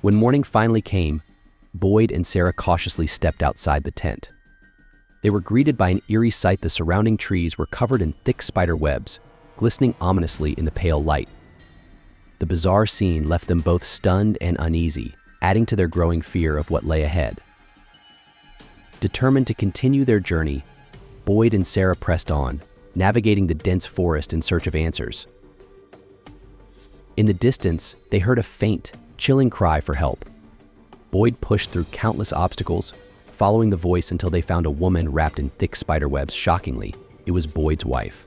When morning finally came, Boyd and Sarah cautiously stepped outside the tent. They were greeted by an eerie sight. The surrounding trees were covered in thick spider webs, glistening ominously in the pale light. The bizarre scene left them both stunned and uneasy, adding to their growing fear of what lay ahead. Determined to continue their journey, Boyd and Sarah pressed on, navigating the dense forest in search of answers. In the distance, they heard a faint, chilling cry for help. Boyd pushed through countless obstacles, following the voice until they found a woman wrapped in thick spiderwebs. Shockingly, it was Boyd's wife.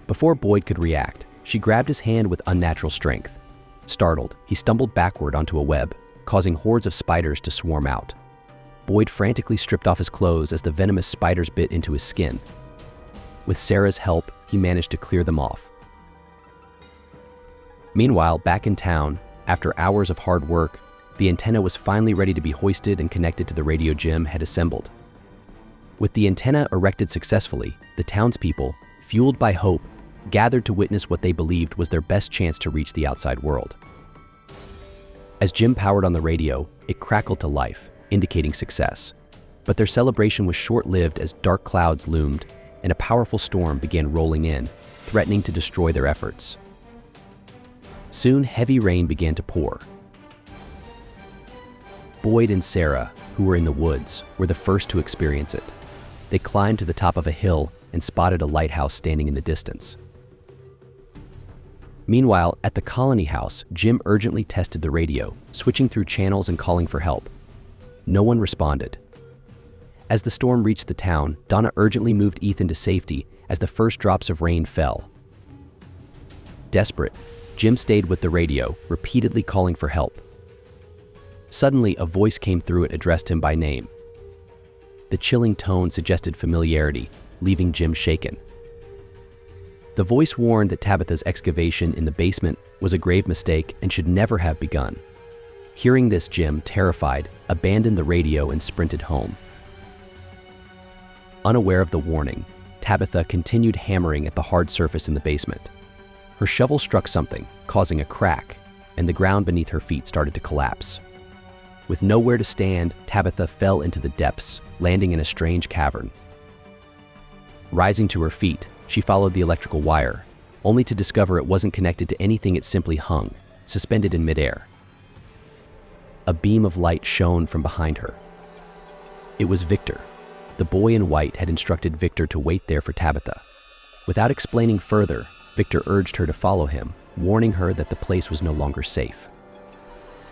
Before Boyd could react, she grabbed his hand with unnatural strength. Startled, he stumbled backward onto a web, causing hordes of spiders to swarm out. Boyd frantically stripped off his clothes as the venomous spiders bit into his skin. With Sarah's help, he managed to clear them off. Meanwhile, back in town, after hours of hard work, the antenna was finally ready to be hoisted and connected to the radio Jim had assembled. With the antenna erected successfully, the townspeople, fueled by hope, gathered to witness what they believed was their best chance to reach the outside world. As Jim powered on the radio, it crackled to life, indicating success. But their celebration was short-lived as dark clouds loomed and a powerful storm began rolling in, threatening to destroy their efforts. Soon, heavy rain began to pour. Boyd and Sarah, who were in the woods, were the first to experience it. They climbed to the top of a hill and spotted a lighthouse standing in the distance. Meanwhile, at the colony house, Jim urgently tested the radio, switching through channels and calling for help. No one responded. As the storm reached the town, Donna urgently moved Ethan to safety as the first drops of rain fell. Desperate, Jim stayed with the radio, repeatedly calling for help. Suddenly, a voice came through it addressed him by name. The chilling tone suggested familiarity, leaving Jim shaken. The voice warned that Tabitha's excavation in the basement was a grave mistake and should never have begun. Hearing this, Jim, terrified, abandoned the radio and sprinted home. Unaware of the warning, Tabitha continued hammering at the hard surface in the basement. Her shovel struck something, causing a crack, and the ground beneath her feet started to collapse. With nowhere to stand, Tabitha fell into the depths, landing in a strange cavern. Rising to her feet, she followed the electrical wire, only to discover it wasn't connected to anything. It simply hung, suspended in midair. A beam of light shone from behind her. It was Victor. The boy in white had instructed Victor to wait there for Tabitha. Without explaining further, Victor urged her to follow him, warning her that the place was no longer safe.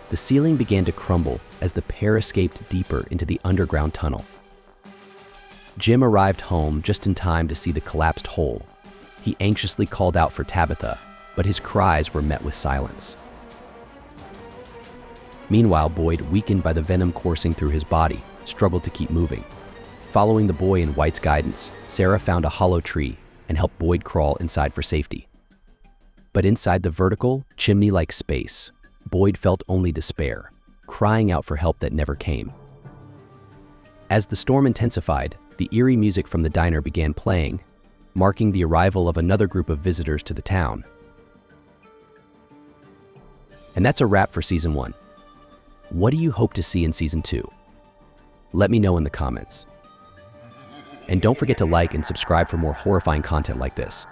The ceiling began to crumble as the pair escaped deeper into the underground tunnel. Jim arrived home just in time to see the collapsed hole. He anxiously called out for Tabitha, but his cries were met with silence. Meanwhile, Boyd, weakened by the venom coursing through his body, struggled to keep moving. Following the boy in white's guidance, Sarah found a hollow tree and helped Boyd crawl inside for safety. But inside the vertical, chimney-like space, Boyd felt only despair, crying out for help that never came. As the storm intensified, the eerie music from the diner began playing, marking the arrival of another group of visitors to the town. And that's a wrap for Season 1. What do you hope to see in Season 2? Let me know in the comments. And don't forget to like and subscribe for more horrifying content like this.